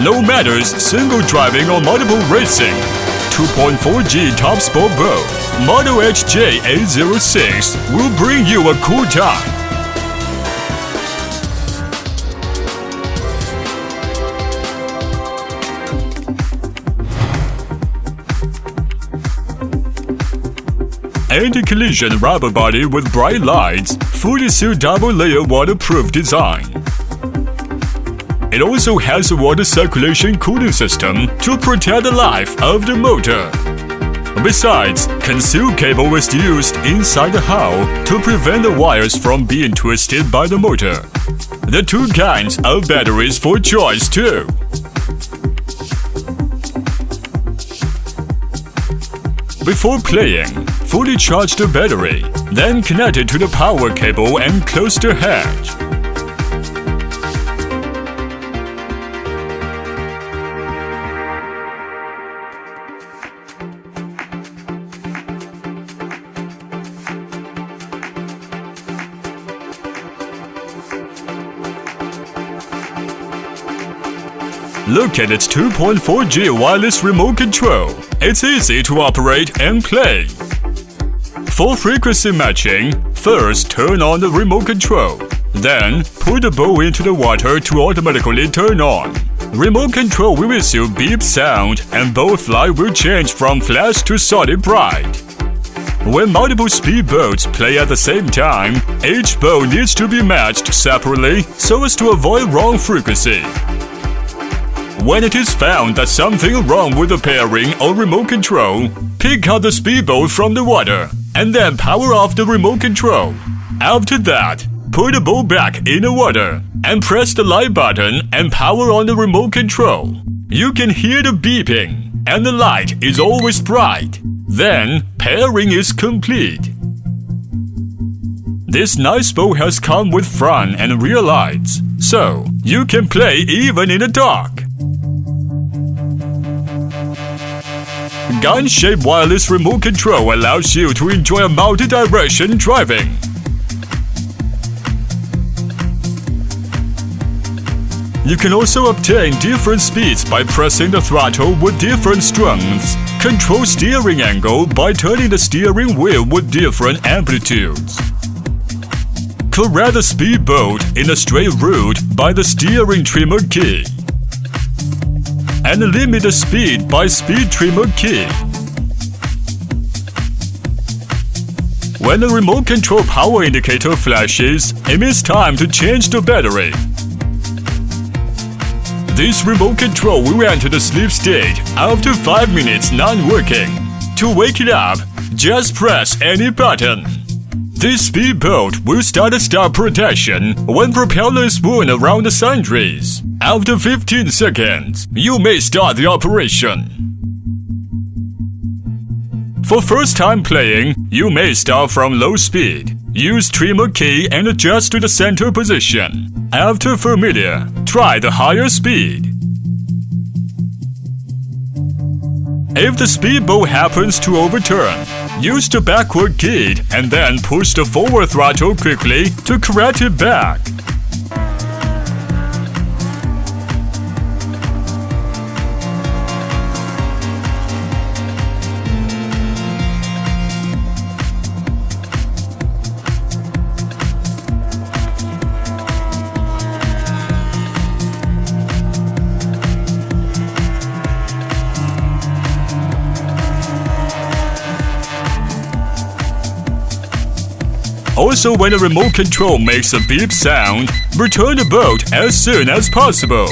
No matters single driving or multiple racing. 2.4G top sport boat, model HJ806 will bring you a cool time. Anti-collision rubber body with bright lights, fully sealed double-layer waterproof design. It also has a water circulation cooling system to protect the life of the motor. Besides, concealed cable is used inside the hull to prevent the wires from being twisted by the motor. There are two kinds of batteries for choice too. Before playing, fully charge the battery, then connect it to the power cable and close the hatch. Look at its 2.4G wireless remote control. It's easy to operate and play. For frequency matching, first turn on the remote control. Then, put the boat into the water to automatically turn on. Remote control will issue beep sound and both light will change from flash to solid bright. When multiple speed boats play at the same time, each boat needs to be matched separately so as to avoid wrong frequency. When it is found that something wrong with the pairing or remote control, pick out the speedboat from the water and then power off the remote control. After that, put the boat back in the water and press the light button and power on the remote control. You can hear the beeping and the light is always bright. Then, pairing is complete. This nice boat has come with front and rear lights, so you can play even in the dark. Gun-shaped wireless remote control allows you to enjoy multi-direction driving. You can also obtain different speeds by pressing the throttle with different strengths. Control steering angle by turning the steering wheel with different amplitudes. Correct the speedboat in a straight route by the steering trimmer key. And limit the speed by speed trimmer key. When the remote control power indicator flashes, it means time to change the battery. This remote control will enter the sleep state after 5 minutes not working. To wake it up, just press any button. This speedboat will start stop protection when propeller is moving around the sundries. After 15 seconds, you may start the operation. For first-time playing, you may start from low speed. Use trimmer key and adjust to the center position. After familiar, try the higher speed. If the speedboat happens to overturn, use the backward key and then push the forward throttle quickly to correct it back. Also, when the remote control makes a beep sound, return the boat as soon as possible.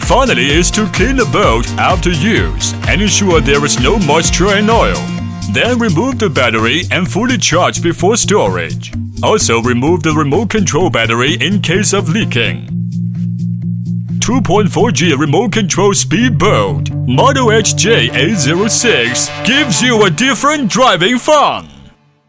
Finally is to clean the boat after use and ensure there is no moisture and oil. Then remove the battery and fully charge before storage. Also remove the remote control battery in case of leaking. 2.4G remote control speedboat, model HJ806 gives you a different driving fun.